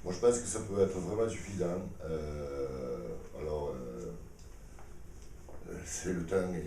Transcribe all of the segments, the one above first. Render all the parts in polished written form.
Moi, je pense que ça peut être vraiment suffisant. Alors, c'est le temps et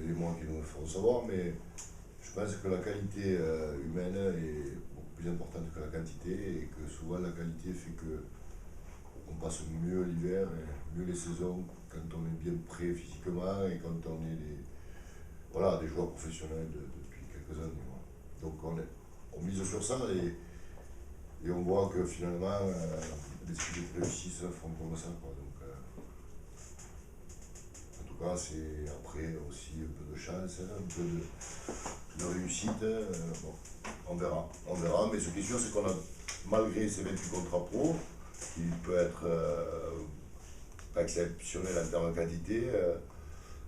les mois qui nous le feront savoir, mais je pense que la qualité humaine est beaucoup plus importante que la quantité et que souvent la qualité fait que on passe mieux l'hiver et mieux les saisons quand on est bien prêt physiquement et quand on est voilà, des joueurs professionnels depuis quelques années. Voilà. Donc on mise sur ça et on voit que finalement les équipes qui réussissent font comme ça. Quoi. Donc, en tout cas, c'est après aussi un peu de chance, un peu de réussite. Bon, on verra, mais ce qui est sûr, c'est qu'on a, malgré ces 28 contrats pro, qui peut être pas exceptionnel en termes de quantité,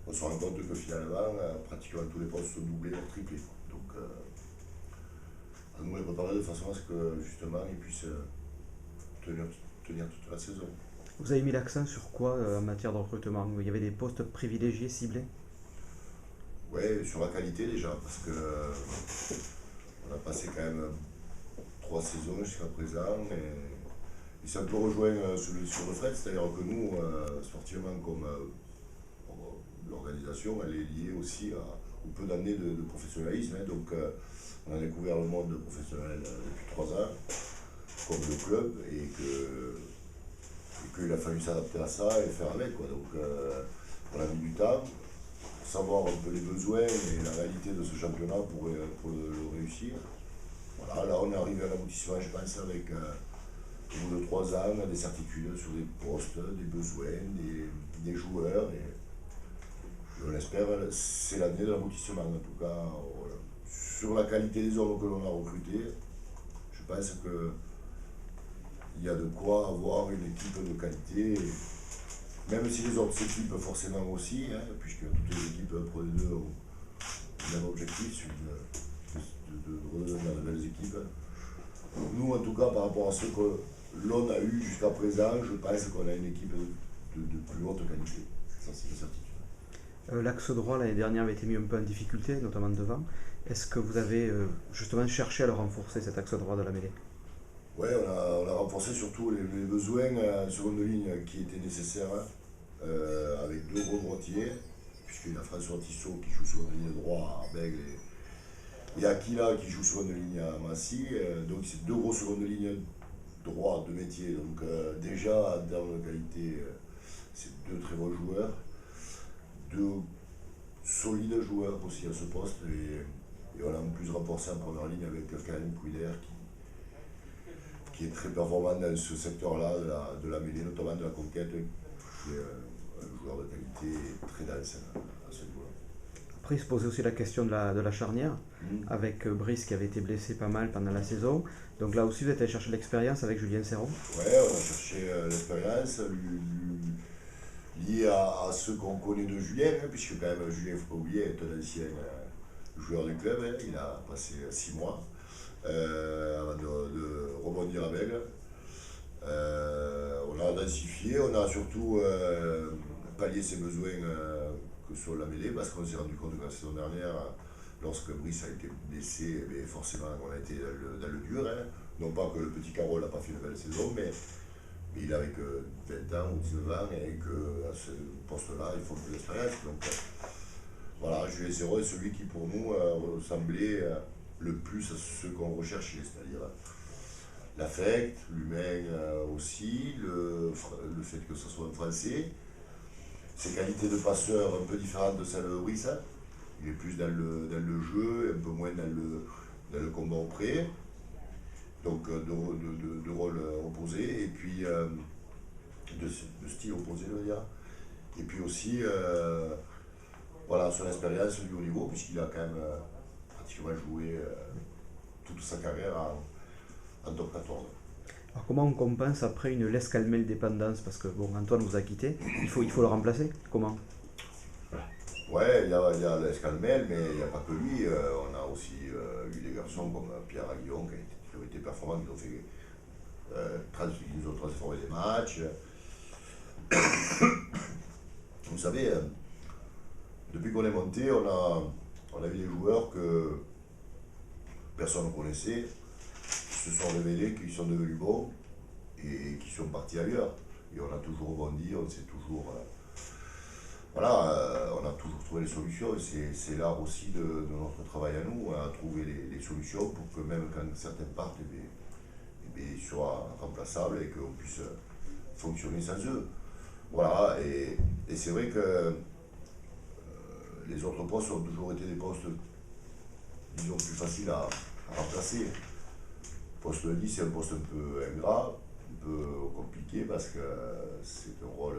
on se rend compte que finalement, pratiquement tous les postes sont doublés, voire triplés. Donc, à nous les préparer de façon à ce que justement ils puissent tenir, tenir toute la saison. Vous avez mis l'accent sur quoi en matière de recrutement? Il y avait des postes privilégiés, ciblés? Ouais, sur la qualité déjà, parce que on a passé quand même 3 saisons jusqu'à présent et ça peut rejoindre sur le fret, c'est-à-dire que nous, sportivement comme l'organisation, elle est liée aussi au peu d'années de professionnalisme. Hein. Donc on a découvert le monde professionnel depuis 3 ans, comme le club, et qu'il a fallu s'adapter à ça et faire avec. Quoi. Donc on a mis du temps pour savoir un peu les besoins et la réalité de ce championnat pour le réussir. Voilà, là on est arrivé à l'aboutissement, je pense, avec au bout de 3 ans, des certitudes sur des postes, des besoins, des joueurs. Et on l'espère, c'est l'année de l'aboutissement en tout cas. Voilà. Sur la qualité des hommes que l'on a recrutés, je pense qu'il y a de quoi avoir une équipe de qualité. Même si les autres équipes forcément aussi, hein, puisque toutes les équipes Pro D2 ont le même objectif, celui de redevenir de belles équipes. Nous, en tout cas, par rapport à ce que l'on a eu jusqu'à présent, je pense qu'on a une équipe de plus haute qualité. Ça, c'est une certitude. L'axe droit l'année dernière avait été mis un peu en difficulté, notamment devant. Est-ce que vous avez justement cherché à le renforcer, cet axe droit de la mêlée? Ouais, on a renforcé surtout les besoins en seconde ligne qui étaient nécessaires, hein, avec deux gros droitiers, puisqu'il y a François Tissot qui joue seconde ligne droit à Bègle et Aquila qui joue seconde ligne à Massy. Donc c'est deux gros secondes lignes droit de métier. Donc déjà en termes de qualité, c'est deux très bons joueurs, deux solides joueurs aussi à ce poste. Et on a en plus renforcé en première ligne avec Karim Pouider qui est très performant dans ce secteur-là de la mêlée, notamment de la conquête, qui est un joueur de qualité très dense à ce niveau-là. Après, il se posait aussi la question de la charnière, Mm. avec Brice qui avait été blessé pas mal pendant la saison. Donc là aussi, vous êtes allé chercher l'expérience avec Julien Serron. Ouais, on a cherché l'expérience liée à ce qu'on connaît de Julien, hein, puisque quand même Julien, il ne faut pas oublier, est un ancien joueur du club. Hein, il a passé 6 mois avant de rebondir avec. On a densifié, on a surtout pallié ses besoins que sur la mêlée, parce qu'on s'est rendu compte que la saison dernière, lorsque Brice a été blessé, eh forcément on a été dans le dur. Hein. Non pas que le petit Carole n'a pas fait une belle saison, mais il avait que 20 ans ou 19 ans et qu'à ce poste-là, il faut de l'expérience. Donc voilà, Julien Serrault est celui qui pour nous ressemblait le plus à ce qu'on recherchait, c'est-à-dire l'affect, l'humain aussi, le fait que ce soit un Français, ses qualités de passeur un peu différentes de celles de Brice. Il est plus dans le jeu, un peu moins dans le combat au pré. Donc de rôle opposé, et puis de style opposé, je veux dire. Et puis aussi, voilà, son expérience du haut niveau, puisqu'il a quand même pratiquement joué toute sa carrière en top 14. Alors comment on compense après une laisse calmer dépendance? Parce que bon, Antoine vous a quitté, il faut le remplacer. Comment? Ouais, il y a l'Escalmel, mais il n'y a pas que lui. On a aussi eu des garçons comme Pierre Aguillon qui ont été performants, qui ont fait, qui nous ont transformé des matchs. Vous savez, depuis qu'on est monté, on a eu des joueurs que personne ne connaissait, qui se sont révélés, qui sont devenus bons. et qui sont partis ailleurs. Et on a toujours rebondi, on s'est toujours. Voilà, on a toujours trouvé les solutions. C'est l'art aussi de notre travail à nous, à trouver les solutions pour que même quand certains partent, ils soient remplaçables et qu'on puisse fonctionner sans eux. Voilà, et c'est vrai que les autres postes ont toujours été des postes, disons, plus faciles à remplacer. Le poste de 10, c'est un poste un peu ingrat, un peu compliqué parce que c'est un rôle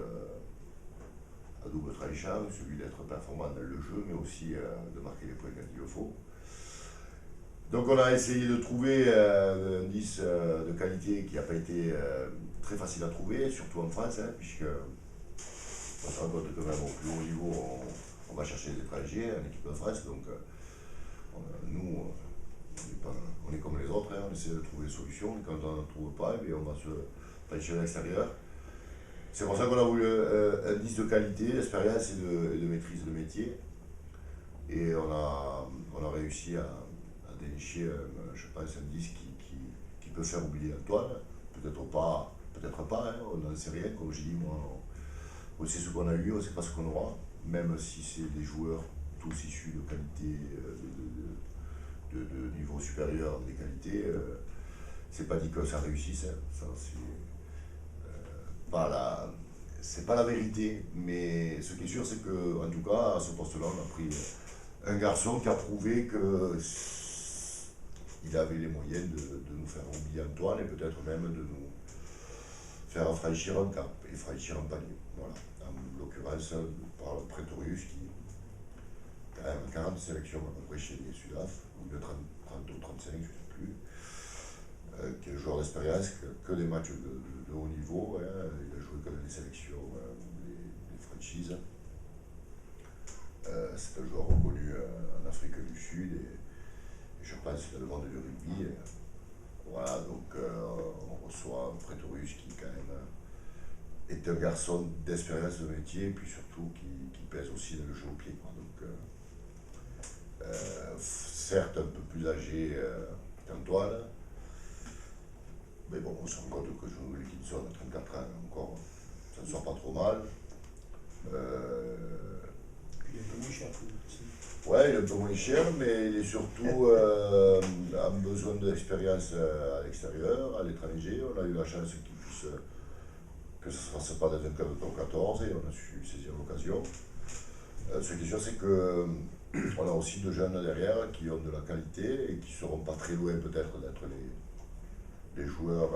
à double tranchant, celui d'être performant dans le jeu, mais aussi de marquer les points quand il le faut. Donc on a essayé de trouver un 10 de qualité qui n'a pas été très facile à trouver, surtout en France, hein, puisque on se rend compte que même au plus haut niveau, on va chercher des étrangers en équipe de France. Donc nous, on est comme les autres, hein, on essaie de trouver des solutions, et quand on n'en trouve pas, on va se pencher à l'extérieur. C'est pour ça qu'on a voulu un 10 de qualité, d'expérience et de maîtrise de métier. Et on a réussi à dénicher, je pense, un 10 qui peut faire oublier Antoine. Peut-être pas, hein, on n'en sait rien. Comme je dis, moi, on sait ce qu'on a eu, on ne sait pas ce qu'on aura. Même si c'est des joueurs tous issus de qualité, de niveau supérieur, des qualités, c'est pas dit que ça réussisse. Hein. Ça, c'est pas la vérité, mais ce qui est sûr, c'est que, en tout cas, à ce poste-là, on a pris un garçon qui a prouvé qu'il avait les moyens de nous faire oublier Antoine et peut-être même de nous faire franchir un cap et franchir un palier. Voilà. En l'occurrence, par le Pretorius qui a quand même 40 sélections à peu près chez les Sudaf, ou de 30 ou 35, je ne sais plus. Qui est un joueur d'expérience, que des matchs de haut niveau, hein. Il a joué que dans les sélections, les franchises. C'est un joueur reconnu en Afrique du Sud et je pense dans le monde du rugby. Voilà, donc on reçoit un Pretorius qui quand même est un garçon d'expérience de métier et puis surtout qui pèse aussi dans le jeu au pied. Quoi. Donc, certes un peu plus âgé qu'Antoine, mais bon, on se rend compte que John Wilkinson à 34 ans encore, ça ne sort pas trop mal. Il est un peu moins cher que aussi. Ouais, il est un peu moins cher, mais il est surtout a besoin d'expérience à l'extérieur, à l'étranger. On a eu la chance qu'il puisse, que ça ne se fasse pas dans un club de top 14 et on a su saisir l'occasion. Ce qui est sûr, c'est que on a aussi deux jeunes derrière qui ont de la qualité et qui ne seront pas très loin peut-être d'être les joueurs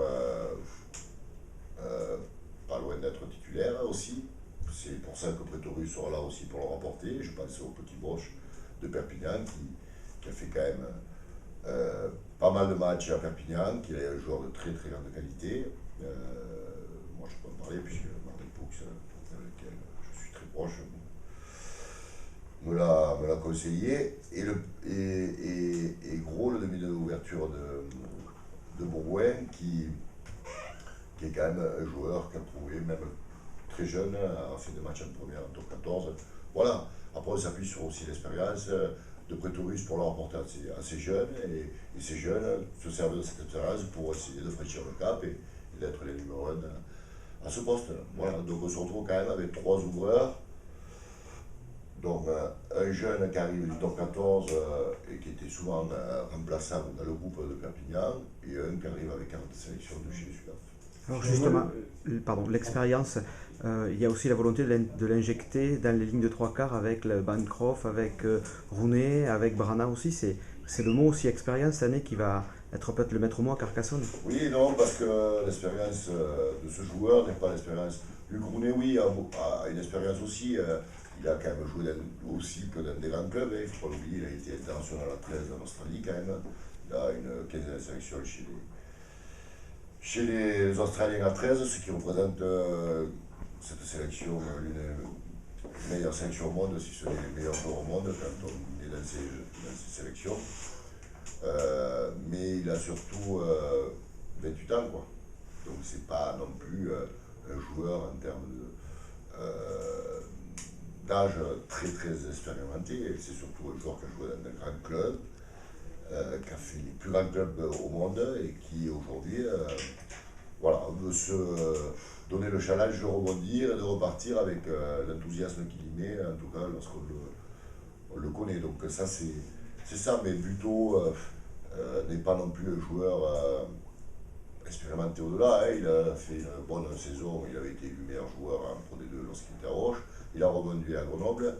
pas loin d'être titulaires aussi. C'est pour ça que Pretorius sera là aussi pour le remporter. Je pense au petit Broche de Perpignan qui a fait quand même pas mal de matchs à Perpignan, qui est un joueur de très très grande qualité. Moi je peux en parler puisque Martin Poux, avec lequel je suis très proche, me l'a conseillé. Et Gros, le demi d'ouverture de Bourgoin, qui est quand même un joueur qui a prouvé, même très jeune, a fait des matchs en première, en top 14. Voilà. Après, on s'appuie sur aussi l'expérience de Pretorius pour leur apporter à ces jeunes. Et ces jeunes se servent de cette expérience pour essayer de franchir le cap et d'être les numéros 1 à ce poste. Voilà. Donc, on se retrouve quand même avec 3 ouvreurs. Donc, un jeune qui arrive du top 14 et qui était souvent remplaçable dans le groupe de Perpignan, et un qui arrive avec 40 sélections de chez les Sudaf. Alors justement, l'expérience, il y a aussi la volonté de l'injecter dans les lignes de 3/4 avec le Bancroft, avec Rounet, avec Brana aussi. C'est le mot aussi expérience cette année qui va être peut-être le maître mot à Carcassonne. Oui et non, parce que l'expérience de ce joueur n'est pas l'expérience. Luc Rounet, oui, a une expérience aussi. Il a quand même joué aussi que dans des grands clubs. Il ne faut pas l'oublier, il a été international à 13 en Australie quand même. Il a une quinzaine de sélections chez les Australiens à 13, ce qui représente cette sélection l'une des meilleures sélections au monde, si ce n'est les meilleurs joueurs au monde quand on est dans ces sélections. Mais il a surtout 28 ans, quoi. Donc c'est pas non plus un joueur en termes d'âge très très expérimenté. C'est surtout un joueur qui a joué dans un grand club, qui a fait les plus grands clubs au monde et qui aujourd'hui voilà, peut se donner le challenge de rebondir et de repartir avec l'enthousiasme qu'il y met, en tout cas lorsqu'on le connaît. Donc ça c'est ça, mais Buteau n'est pas non plus un joueur expérimenté au-delà. Hein. Il a fait une bonne saison, il avait été élu meilleur joueur en Pro D2 lorsqu'il était à Roche. Il a rebondi à Grenoble.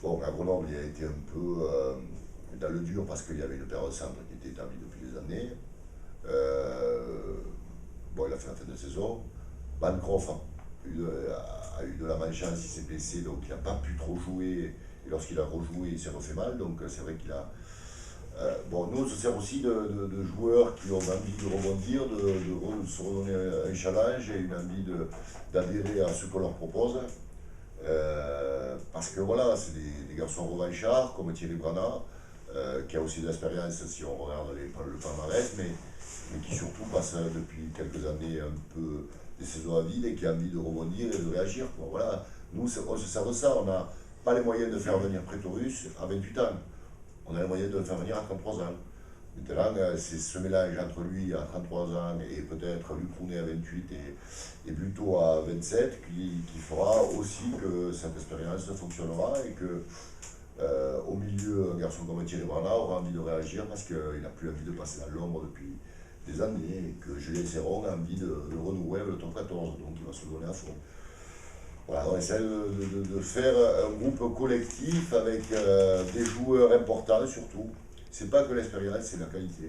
Bon, à Grenoble, il a été un peu dans le dur parce qu'il y avait une paire de centre qui était établie depuis des années. Bon, il a fait la fin de saison. Bancroft a eu de la malchance, il s'est blessé, donc il n'a pas pu trop jouer. Et lorsqu'il a rejoué, il s'est refait mal. Donc c'est vrai qu'il a. Bon, nous, on se sert aussi de joueurs qui ont envie de rebondir, de se redonner un challenge et une envie d'adhérer à ce qu'on leur propose. Parce que voilà, c'est des garçons revanchards comme Thierry Brana, qui a aussi de l'expérience si on regarde le palmarès, mais qui surtout passe depuis quelques années un peu des saisons à vide et qui a envie de rebondir et de réagir. Quoi. Voilà. Nous, on se sert de ça, on n'a pas les moyens de faire venir Pretorius à 28 ans. On a les moyens de le faire venir à 33 ans. Maintenant, c'est ce mélange entre lui à 33 ans et peut-être Luc Rounet à 28 et Buteau à 27 qui fera aussi que cette expérience fonctionnera et que au milieu, un garçon comme Thierry Brana aura envie de réagir parce qu'il n'a plus envie de passer dans l'ombre depuis des années et que Julien Serron a envie de renouer avec le top 14, donc il va se donner à fond. Voilà, on essaie de faire un groupe collectif avec des joueurs importants surtout. C'est pas que l'expérience, c'est la qualité.